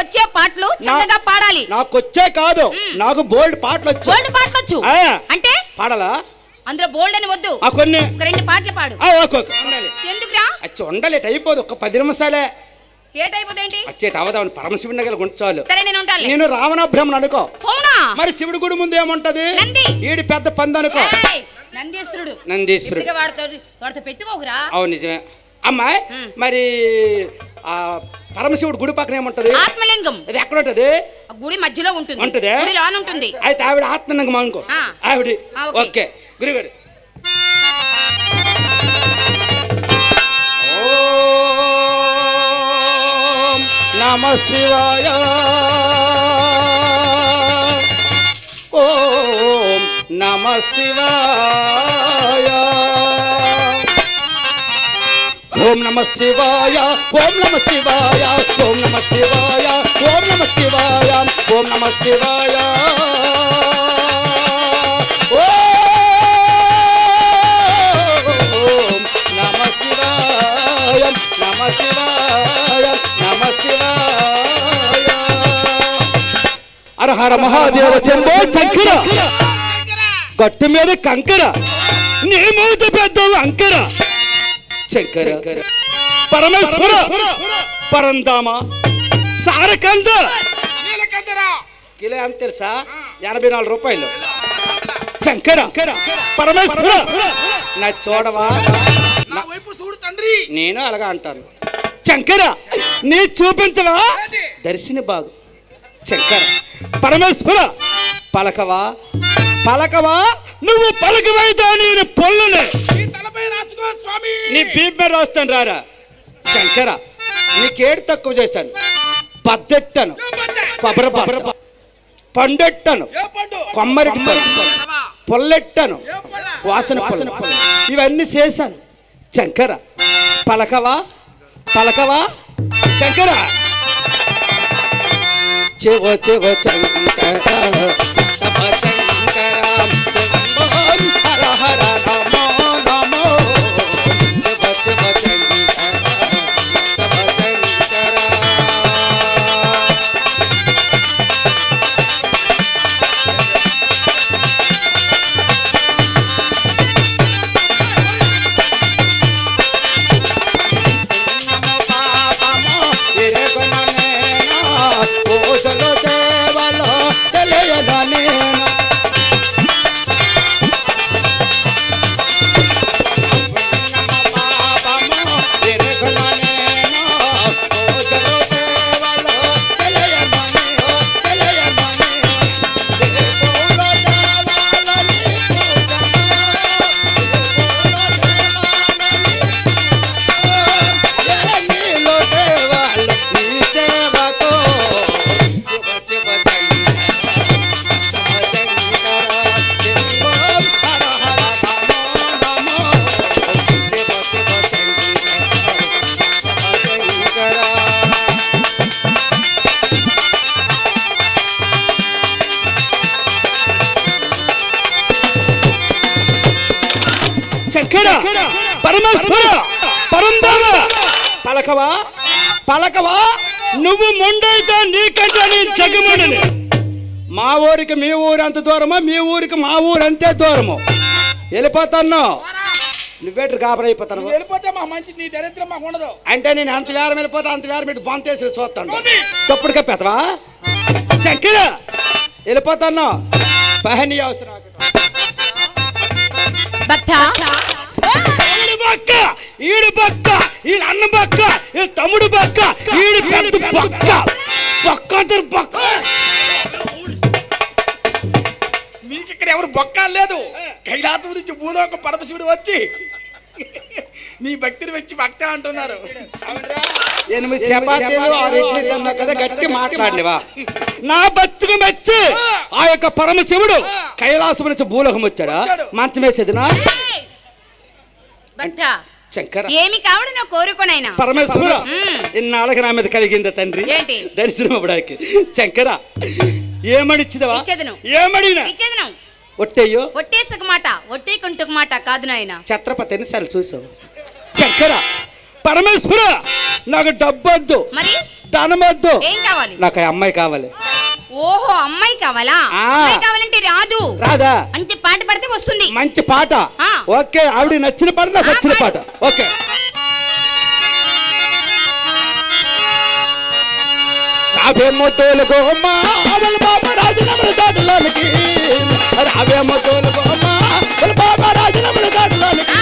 వచ్చే పాటలు చక్కగా పాడాలి. నాకు వచ్చే కాదు, నాకు బోల్డ్ పాటలు వచ్చు. బోల్డ్ పాటలు వచ్చు అంటే పాడాలా? అందులో బోల్డ్ అని వద్దు, కొన్ని 2 పాటలు పాడు. ఎందుకురా? అచ్చి ఉండలేట్ అయిపోదు, ఒక 10 నిమిషాలే. ఏట్ అయిపోదేంటి? అచ్చేట అవదాం పరమశివుని దగ్గర ఉంచాలి. సరే నేను ఉంటాను. నేను రావణ బ్రహ్మను అనుకో. అవునా? మరి శివుడి గుడి ముందు ఏముంటది? ఈడి పెద్ద పంది అనుకో. నందీశ్వరుడు. నందీశ్వరుడు వాడితో పెట్టుకోకురా. అవును నిజమే. అమ్మాయి మరి ఆ పరమశివుడు గుడి పక్కన ఏముంటది? ఆత్మలింగం. అది ఎక్కడ ఉంటది? గుడి మధ్యలో ఉంటుంది. ఉంటది? గుడిలోనే ఉంటుంది. అయితే ఆవిడ ఆత్మలింగం అనుకో. ఆవిడ ఓకే. గురుగారు నమ శివాయ ఓం నమ శివాయ ఓం నమ శివాయ ఓం నమ శివాయ ఓం నమ శివాయ ఓం నమ శివాయ ఓం నమ శివాయ ఓం నమ శివాయ నమ శివాయ నమ శివాయ హర హర మహాదేవ చెంబో చక్కెర గట్టు మీద కంకర నీ మూత పెద్ద అంకర శంకర పరమేశ్వర పరంధామ సారకంద కిలో ఎంత తెలుసా? 84 రూపాయలు. శంకర పరమేశ్వర నా చూడవా? నేను అలాగా అంటాను. శంకర నీ చూపించవా? దర్శిని బాగు. శంకర పరమేశ్వర పలకవా పలకవా? నువ్వు పలకవైతే నేను పొల్లనే నీ బీప్ మీద రాస్తాను రారా. శంకర నీకేడు తక్కువ చేశాను? పద్దెట్టను, కొబ్బరి పండెట్టను, కొమ్మరి పొల్లెట్టను, వాసన ఇవన్నీ చేశాను. శంకర పలకవా పలకవా? శంకర చెవ చెవ శంకర హర హర నమో నమో చెవ చెవ పరమేశ్వర పరంధామ పలకవా పలకవా? నువ్వు మొండైతే నీకంటే నేను జగమని. మా ఊరికి మీ ఊరు అంత దూరమా? మీ ఊరికి మా ఊరు అంతే దూరము. వెళ్ళిపోతాను. నువ్వేటర్ గాబర్ అయిపోతాను. వెళ్ళిపోతే మా మంచి నీ దరిద్రం మాకు ఉండదు. అంటే నేను అంత వేరం వెళ్ళిపోతా, అంత వేరం పెట్టి బొంతేసి చూస్తాను. తప్పుడు కప్పెతవా? శంకర వెళ్ళిపోతాను. పహని అవసరం ఈడు బక్క, ఈడు అన్న బక్క, ఈ తమ్ముడు బక్క, ఈడు పెద్ద బక్క బక్క అంటారు. బక్క మీకు ఇక్కడ ఎవరు బొక్క లేదు. కైలాసం నుంచి భూలోక పరమశివుడు వచ్చి నీ భక్తిని వచ్చి భక్త అంటున్నారు. 8 చపాతీలు 6 ఇడ్లీ తిన్నా కదా గట్టి మాట్లాడినవా? నా భక్తికి మెచ్చి ఆ యొక్క పరమశివుడు కైలాసం నుంచి భూలోకం వచ్చాడా? మంచం వేసేదినా? శంకర ఏమి కావడు నా కోరుకోనైనా పరమేశ్వర ఇన్నాళ్ళకి నా మీద కలిగిందా తండ్రి దర్శనం అవ్వడానికి? శంకర ఏమడిచ్చిదవా? ఏమడినా ఒట్టేయో ఒట్టేసక మాట ఒట్టేకుంటుక మాట కాదు నాయన. ఛత్రపతి ఎన్నిసార్లు చూసావు? శంకర పరమేశ్వర నాకు డబ్బొద్దు, మరి ధనమొద్దు. ఏం కావాలి? నాకు ఆ అమ్మాయి కావాలి. ఓహో, అమ్మాయి కావాలా? అమ్మాయి కావాలంటే రాదు. రాదా? మంచి పాట పడితే వస్తుంది. మంచి పాట. ఓకే, ఆవిడ నచ్చిన పాట, నాకు నచ్చిన పాట. ఓకే. రావేమో తోలుకోమ్మ అవల బాబా రాజనముల దాటలోనికి, రావేమో తోలుకోమ్మ అవల బాబా రాజనముల దాటలోనికి,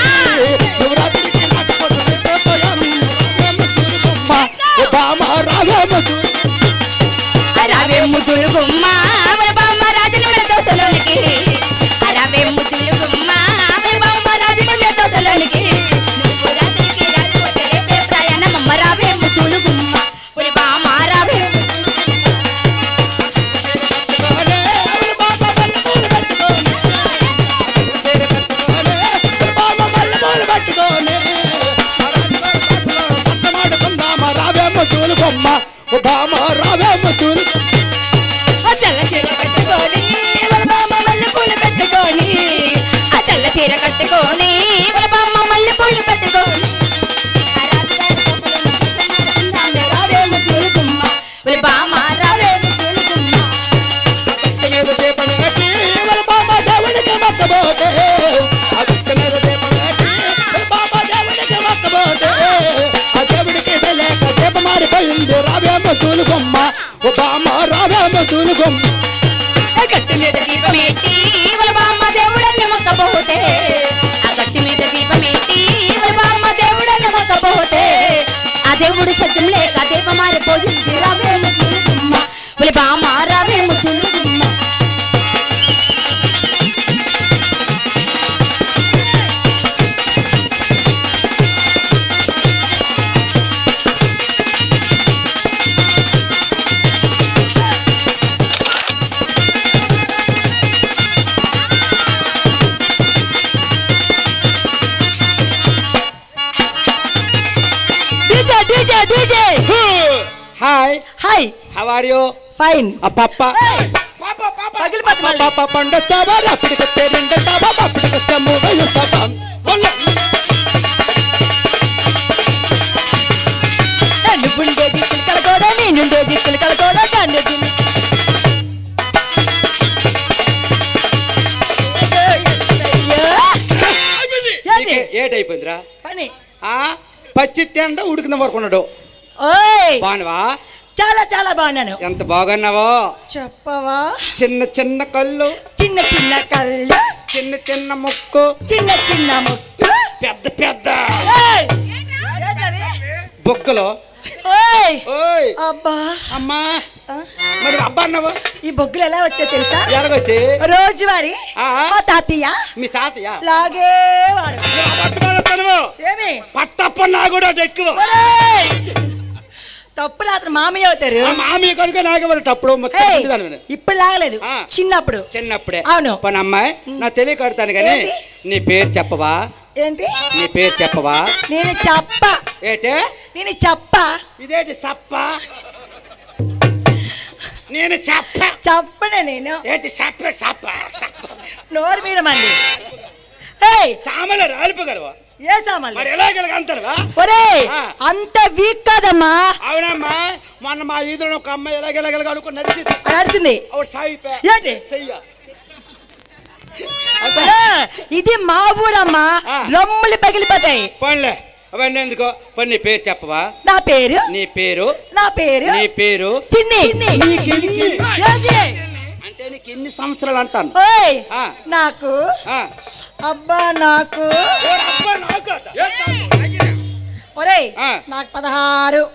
శివరాత్రికి నాకు బామ రావేమో తోలుకోమ్మ అవల బాబా రాజనముల తోటలోనికి, రావేమో తోలుకోమ్మ అవల బాబా రాజనముల తోటలోనికి, శివరాత్రికి రాకపోతే రేపే ప్రయాణం అమ్మ. రావేమో తోలుకోమ్మ ఒరే బామ రావేమో తోలుకొమ్మ బామ రావేమ తోలు తెల్ల చీర కట్టుకొని వాళ్ళ బామ్మ మల్లె పూలు పెట్టుకొని, ఆ తెల్ల చీర కట్టుకొని వాళ్ళ బామ్మ మల్లె పూలు పెట్టుకొని, రావేమో తోలుకొమ్మ వాళ్ళ బామ్మ రావేమో తోలుకొమ్మ. మీద దీపం కట్టి వాళ్ళ బామ్మ దేవుడికి మొక్కబోతే, ఆ గుట్ట మీద దీపం కట్టి వాళ్ళ బామ్మ దేవుడికి మొక్కబోతే, ఆ దేవుడికి తెలియక దీపం మారిపోయింది. రావేమ తోలుకొమ్మ బామ్మ రావేమ తోలుకొమ్మ. గట్టి మీద దీపం ఎట్టి వాళ్ళ బామ్మ దేవుడల్ని మొక్కబోతే, ఆ గట్టి మీద దీపం ఎట్టి వాళ్ళ బామ్మ దేవుడల్ని మొక్కబోతే, ఆ దేవుడు సత్యం లేక దీపం మారిపోయింది. రావేమో తోలుకొమ్మ వాళ్ళ బామ్మ రావేమో తోలుకొమ్మ. Hi hi, how are you? Fine. పాప పాప పండుతావా అప్పటికొస్తే రెండుతావా అప్పటికొస్తే మూడు ఇస్తావా? నువ్వుండేది చిలకల కూడా, నేనుండేది చిలకల కూడా, ఏటైపోయిందిరా పని. పచ్చి తిండ ఉడికిన వరకు ఉన్నాడు. ఓయ్, బాగున్నావా? చాలా చాలా బాగున్నాను. ఎంత బాగున్నావో చెప్పవా? చిన్న చిన్న కళ్ళు, చిన్న చిన్న కళ్ళు, చిన్న చిన్న ముక్కు, చిన్న చిన్న ముక్కు, పెద్ద పెద్ద ఏయ్, ఏంటది? బొక్కలు. ఓయ్, ఓయ్ అబ్బా, అమ్మా, ఆ, మరి అబ్బా అన్నావు ఈ బొగ్గులు ఎలా వచ్చాయో తెలుసా? ఎలాగొచ్చి? రోజువారి ఆ. మా తాతయ్య మీ తాతయ్య లాగేవాడు. ఏమి పట్టప్ప నా కూడా ఎక్కువ. ఒరేయ్, తప్పులు అతను మామయ్య అవుతారు. మామయ్య కనుక నాగేవాడు అప్పుడు ఏయ్, ఇప్పుడు లాగలేదు, ఆ. చిన్నప్పుడు. చిన్నప్పుడే. అవును. పని అమ్మాయి నా తెలియకడతాను కానీ ఏంటి? నీ పేరు చెప్పవా? ఏంటి? నీ పేరు చెప్పవా? నేను చెప్ప. ఏటే? నేను చెప్ప. ఇదేంటి సప్ప? నేను చెప్ప. చెప్పనే నేను. ఏంటి సప్ప సప్ప సప్ప? నోరు మీద మండి. ఏయ్, సామాన్లు రాలిపోగలవా? ఏ సామాన్లు? మరి ఎలాగలగా అంటారువా? ఒరేయ్, ఆ. అంత వీక్ కాదమ్మా. అవునమ్మా, మొన్న మా ఈదులో ఒక అమ్మాయి ఎలాగెలగలగా అనుకుని నడిచింది. నడిచింది. ఆవిడ సాగిపో ఏంటి? చెయ్య. ఇది మా ఊరమ్మా, ఆ. రొమ్ములు పగిలిపోతాయి. పనిలే అవన్నీ ఎందుకో. పని నీ పేరు చెప్పవా? నా పేరు, నీ పేరు, నా పేరు నీ పేరు. చిన్ని. ఏంటి? అంటే నీకు ఎన్ని సంవత్సరాలు అంటాను? ఓయ్, ఆ. నాకు ఆ. అబ్బా నాకు అబ్బా, నాకు అట. ఒరేయ్, ఆ. నాకు 16.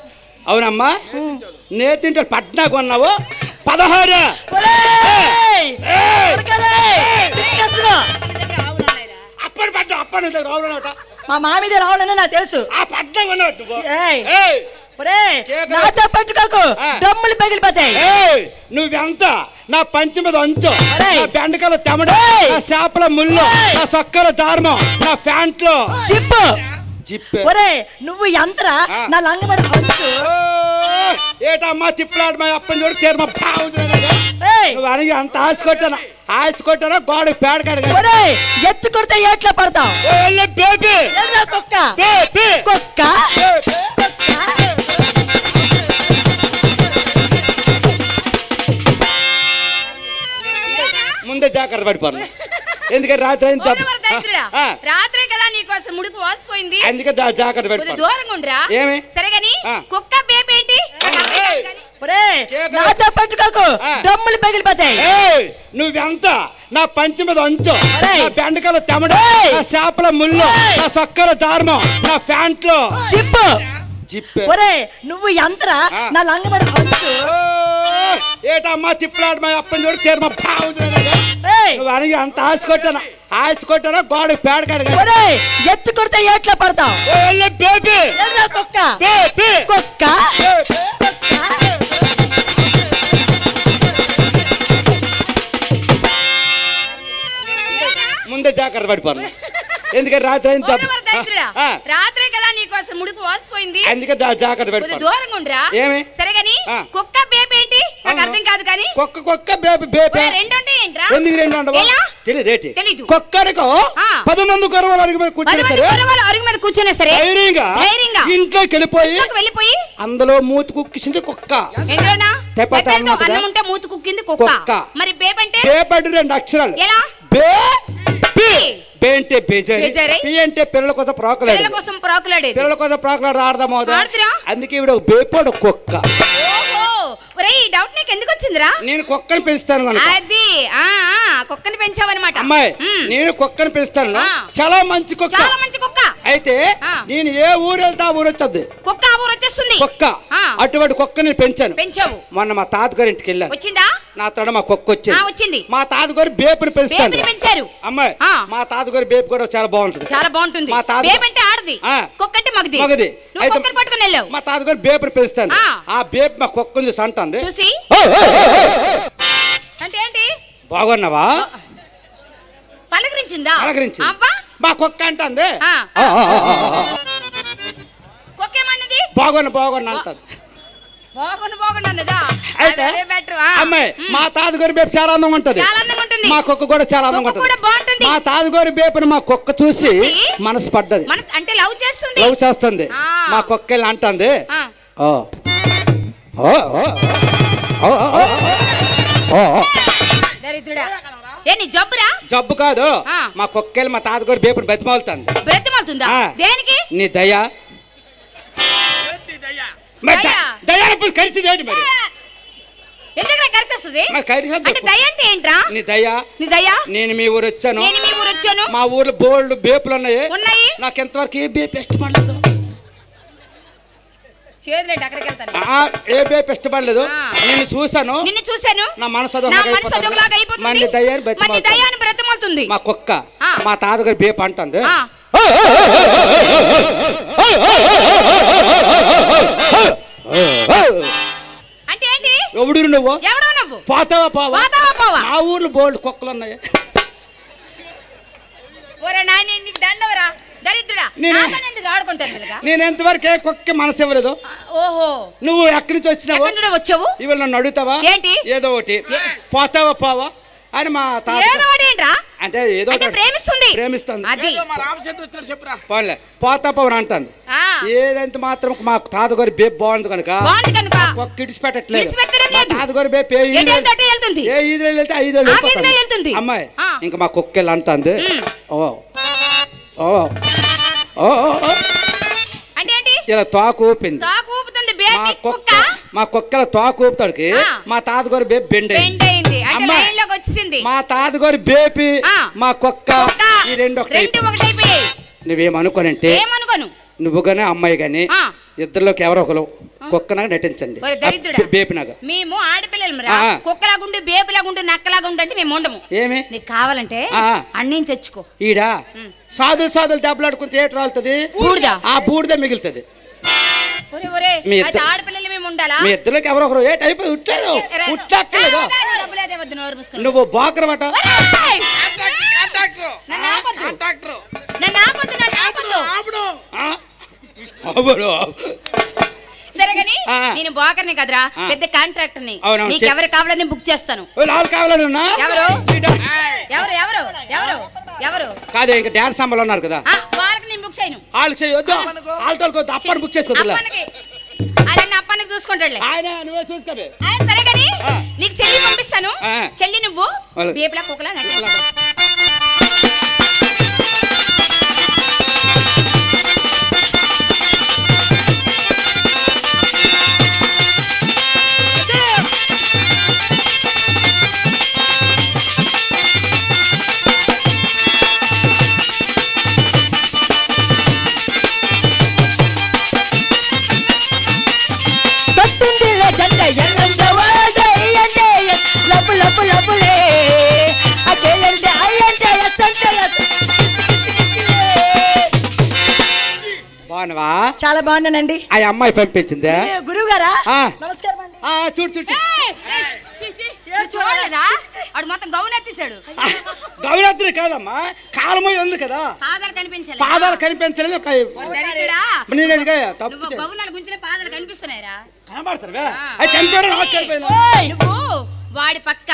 అవునమ్మా, నేతింటే పట్నా కొన్నావు 16. ఒరేయ్, ఏయ్! ఉరకరేయ్, పిచ్చెత్తులు. అప్పటి పడ్డ అప్పటి రావునట. మా మామిది రావాలని నాకు తెలుసు. ఆ పడ్డ కొన్నావు నువ్వు. ఏయ్, ఏయ్! ఒరేయ్, కేకలు. నాతో పట్టుకోకు, ఆ. దమ్ములు పగిలిపోతాయి. ఏయ్! నువ్వెంత నా పంచి మీద అంచు, ఒరేయ్! నా బెండకాయల తెమడ, ఏయ్! నా చేపల ముళ్ళు, ఏయ్! నా సొక్కల దార్మం, నా ఫ్యాంట్లో చిప్పు. జిప్పే. ఒరేయ్, నువ్వు ఎంతరా ఆ. నా లంగ మీద పంచు. ఏటమ్మా తిప్పలాడు మా అప్పని చూడు తీరమా ఏయ్, నువ్వు అనగి అంత ఆశకొట్టానా గోడ పేడకాడు. ఒరేయ్, ఎత్తు కొడితే ఏట్లా పడతావు. బేబీ ఏరా కుక్క, బేబీ కుక్క, కుక్క. జాగ్రత్త పడిపోను. ఎందుకంటే రాత్రి అయింది రాత్రే కదా నీకు అసలు ముడుకు వాసిపోయింది. అందుకే జాగ్రత్త పడిపోను. దూరంగా ఉండరా ఏమి సరే గాని కుక్క బేబేంటి నాతో పట్టుకోకు, దమ్ములు పగిలిపోతాయి. నువ్వెంత నా పంచి మీద అంచు, నా బెండకాయల తెమడ, నా చేపల ముళ్ళు, నా సొక్కల దారుమం, నా ప్యాంట్లో జిప్పు ఒరే నువ్వు ఎంతరా నా లంగ మీద అంచు. ఏటమ్మా తిప్పులాడు మా అప్పని చూడు తీరమా నువ్వు అడిగి అంత ఆశ కొట్టానా గోడ పేడ కడగా ఎత్తు కొడితే ఎట్లా పడతావు. కుక్క కుక్క ముందే జాగ్రత్త పడిపోను. ఎందుకంటే రాత్రి అయింది రాత్రే కదా నీకు అసలు ముడుకు వాసిపోయింది. అందుకే జాగ్రత్త పడిపోను. దూరంగా ఉండరా ఏమి సరే గాని కుక్క బేబేంటి నాకు అర్థం కాదు. కానీ కుక్క బేబే రెండు ఉంటాయి ఏంట్రా? ఎందుకు రెండు ఉండవా తెలియదేటి? కుక్కడికో 10 మంది కొరవాళ్ళు అరుగు మీద కూర్చున్నా సరే ధైర్యంగా ఇంట్లోకి వెళ్ళిపోయి అందులో మూతి కుక్కిసింది కుక్క. అన్నం ఉంటే మూతి కుక్కింది కుక్క. మరి బేబంటే బేబడి 2 అక్షరాలు. ఎలా? బే అంటే బేజారి, పి అంటే పిల్లల కోసం ప్రాకులాడేది. పిల్లల కోసం ప్రాకులాడు ఆడదామోదా? అందుకే ఇవిడ బేపోడు కుక్క. డౌట్ నీకు ఎందుకు వచ్చిందిరా? నేను కుక్కని పెంచుతాను. అది కుక్కని పెంచావన్నమాట. అమ్మాయి నేను కుక్కని పెంచుతాను. చాలా మంచి కుక్క. చాలా మంచి కుక్క. అయితే నేను ఏ ఊరు వెళ్తా ఊరు వచ్చేది కుక్క. ఆ ఊరు వచ్చేస్తుంది కుక్క. అటువంటి కుక్కని పెంచాను. పెంచావు. మొన్న మా తాతగారి ఇంటికి వెళ్ళాను. వచ్చిందా? నా తోడ మా కుక్క వచ్చింది. మా తాతగారు బేపుని పెంచారు. అమ్మాయి మా తాతగారి బేపు కూడా చాలా బాగుంటుంది. చాలా బాగుంటుంది. మా తాత అంటే ఆడది, కుక్క అంటే మగది. పట్టుకుని వెళ్ళావు. మా తాతగారు బేపుని పెంచుతాను. ఆ బేపు మా కుక్కని చూసి అంటుంది చూసి అంటే ఏంటి బాగున్నావా పలకరించిందా? పలకరించింది. మా కుక్క అంటుంది కుక్క ఏమన్నది? బాగున్నా అంటుంది. అయితే అమ్మాయి మా తాతగారి బేపు చాలా అందంగా ఉంటది. మా కుక్క కూడా చాలా అందంగా ఉంటది. మా తాతగారి బేపుని మా కుక్క చూసి మనసు పడ్డది. అంటే లవ్ చేస్తుంది. మా కుక్క వెళ్ళి అంటుంది జబ్బు కాదు. మా కుక్కెళ్ళి మా తాతగారు బేపుని బ్రతిమాలుతుందా? దేనికి? నీ దయ కలిసిదేంటి మరి? నేను మీ ఊరు వచ్చాను. మా ఊర్లో బోల్డ్ బేపులు ఉన్నాయి. నాకు ఎంతవరకు ఏ బేపు ఇష్టపడలేదు. ఏ బేపు ఇష్టపడలేదు. నేను చూసాను. నా మనసు బ్రతమాలుతుంది. మా కుక్క మా తాతగారి బేపు అంటుంది ఎవడు నువ్వు పోతావా పోవా? మా ఊర్లో బోల్డ్ కుక్కలు ఉన్నాయి. నేను ఎంతవరకు ఏ కుక్క మనసు ఇవ్వలేదు. నువ్వు ఎక్కడి నుంచి వచ్చినావు? ఇవాళ నన్ను అడుగుతావా? ఏదో ఒకటి పోతావా పోవా అని మా తాత అంటే ఏదో ప్రేమిస్తుంది. పోన్లే పోతా పవన్ అంటాను. ఏదంటే మాత్రం మా తాతగారి బేపు బాగుంది కనుక కుక్క ఇడిచిపెట్టట్లేదు. తాతగారి బేపు ఏ ఈదులో వెళ్తే 5 వెళ్తుంది. అమ్మాయి ఇంకా మా కుక్క వెళ్ళి అంటుంది ఇలా తోక ఊపింది. మా కుక్కల తోక ఊపుతాడికి మా తాతగారి బేపు బెండ్ అయింది. మా తాతగారి బేపి మా కుక్క ఈ రెండు ఒకటైపోయాయి. నువ్వేమనుకోనంటే నువ్వు గానీ అమ్మాయి గాని ఇద్దరులోకి ఎవరో ఒకరు కుక్కనాగా నటించండి. బేపినాగా మేము ఆడపిల్లలు కుక్కలాగుండి బేపిలాగుండి నక్కలాగుండి అంటే మేము ఉండము. ఏమి నీకు కావాలంటే అన్నీ తెచ్చుకో. ఈడా సాదులు దెబ్బలాడుకుంటే ఏటు రాలుతుంది. ఆ బూడిద మిగులుతుంది. మీ ఇద్దరులోకి ఎవరో ఒకరు ఏటు అయిపోయి ఉట్టలేదు. నువ్వు బాకరమాట. సరే గాని నేను బోకర్ని కదరా, పెద్ద కాంట్రాక్టర్ ని. నీకు ఎవరు కావాలని బుక్ చేస్తాను. ఎవరు కాదే ఇంకా డాన్స్ సంబలు ఉన్నారు కదా, వాళ్ళకి నేను బుక్ చేయను. వాళ్ళకి చేయొద్దు. ఆల్టోలకు అప్పని బుక్ చేసుకోవద్దు. అప్పనికి చూసి చూసుకుంటాడులే. ఆయన నువ్వే చూసుకోవే. సరే కానీ నీకు చెల్లి పంపిస్తాను. చెల్లి నువ్వు బేపులా కుక్కలా నటించు. చాలా బాగున్నానండి. ఆ అమ్మాయి పంపించింది గురువు గారా? నమస్కారం అండి. చూడు చూడు చూడలేదా? వాడు మొత్తం గౌనెత్తేసాడు. గౌరత్రి కాదమ్మా, కాలమో ఉంది కదా, పాదాలు కనిపించలేదు. పాదాలు కనిపించలేదు. గౌనాలు గుంచిన పాదాలు కనిపిస్తున్నాయిరా? కనబడతారు. నువ్వు వాడి పక్క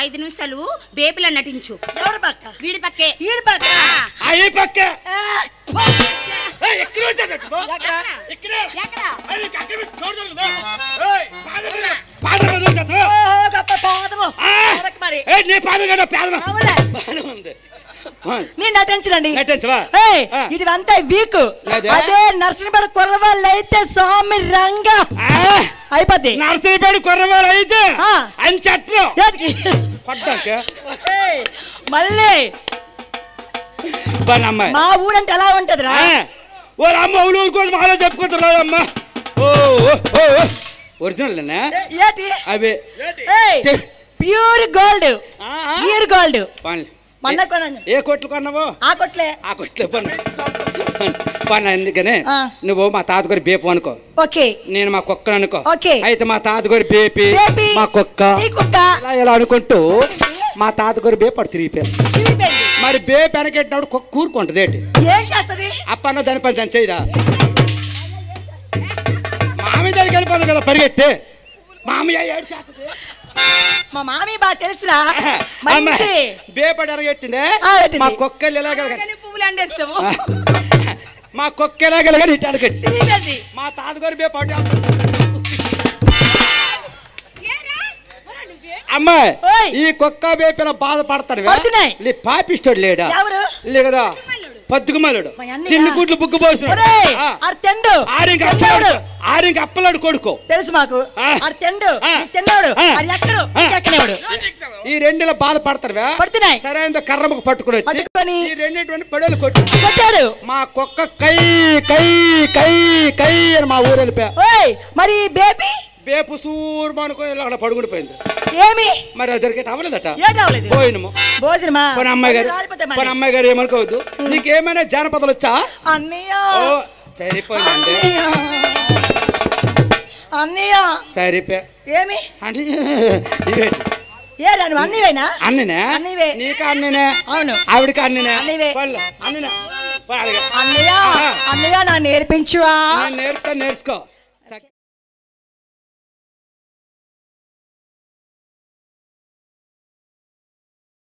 5 నిమిషాలు బేపులా నటించు. ఎవరి పక్క? వీడి పక్కే. వీడి పక్క? ఈ పక్కే. నేను నటించండి. ఇటువంతా వీక్. అదే నర్సనపేట కుర్రవాళ్ళు అయితే స్వామి రంగ అయిపోద్ది. నర్సనపేట కుర్రవాళ్ళు అయితే అని చెట్లు మళ్ళీ మా ఊరంటే ఎలా ఉంటది రా? వాళ్ళ అమ్మ ఊరు కోసం అలా చెప్పుకుంటారు అమ్మా. ఒరిజినల్ అవి ప్యూర్ గోల్డ్. Pure gold. ఏ కొట్లు కొన్నావు? ఆ కొట్లే. ఆ కొట్లే పన్ను. ఎందుకనే నువ్వు మా తాతగారి బేపు అనుకో. ఓకే. నేను మా కుక్కను అనుకో. ఓకే. అయితే మా తాతగారి బేపి మా కుక్క ఇలా అనుకుంటూ మా తాతగారి బేపు అడు తిరిగిపోయారు. మరి బేపు వెనకెట్టినప్పుడు కుక్క కూరుకుంటది. ఏంటి ఏం చేస్తుంది? అప్పన్న దాని పని దాని చేయదా? మామి దానికి వెళ్ళిపోతుంది కదా పరిగెత్తి. మామయ్య ఏడు చేస్తుంది. మా మామి బాగా తెలుసురా. బేపడి ఎరగెట్టిందే మా కుక్కలు పువ్వులు అండేస్తావు. మా కుక్క ఎలాగెలగా ఇటు అడగట్టి మా తాతగారు బేపడి. అమ్మాయి ఈ కుక్క బేపిన బాధపడతారు. పాపిస్తాడు లేడా? లేదా పద్దుకుమాలుడు తిండి గుడ్లు బుగ్గు పోసు ఆరింక అప్పలాడు కొడుకో తెలుసు మాకు. ఈ రెండులో బాధపడతారు. సరైన కర్రముకు పట్టుకుని వచ్చి ఈ రెండింటి పడవలు కొట్టారు. మా కుక్క కై కై కై కై అని మా ఊరు వెళ్ళిపోయా. మరి బేబీ బేపు సూర్మ అనుకుని అక్కడ పడుకునిపోయింది. ఏమి మరి అదరికి అవ్వలేదట. పోయినము భోజనమా? అమ్మాయి గారు ఏమనుకోవద్దు. నీకేమైనా జానపదాలు వచ్చా? అన్నయ్య సరిపోయిందండి. అన్నయ్య సరిపోయా. ఏమి అన్నివేనా? అన్నినే. నీకు అన్నినే. అవును. ఆవిడకి అన్నినే. అన్నయ్య అన్నయ్య నా నేర్పించువా? నేర్చుకో.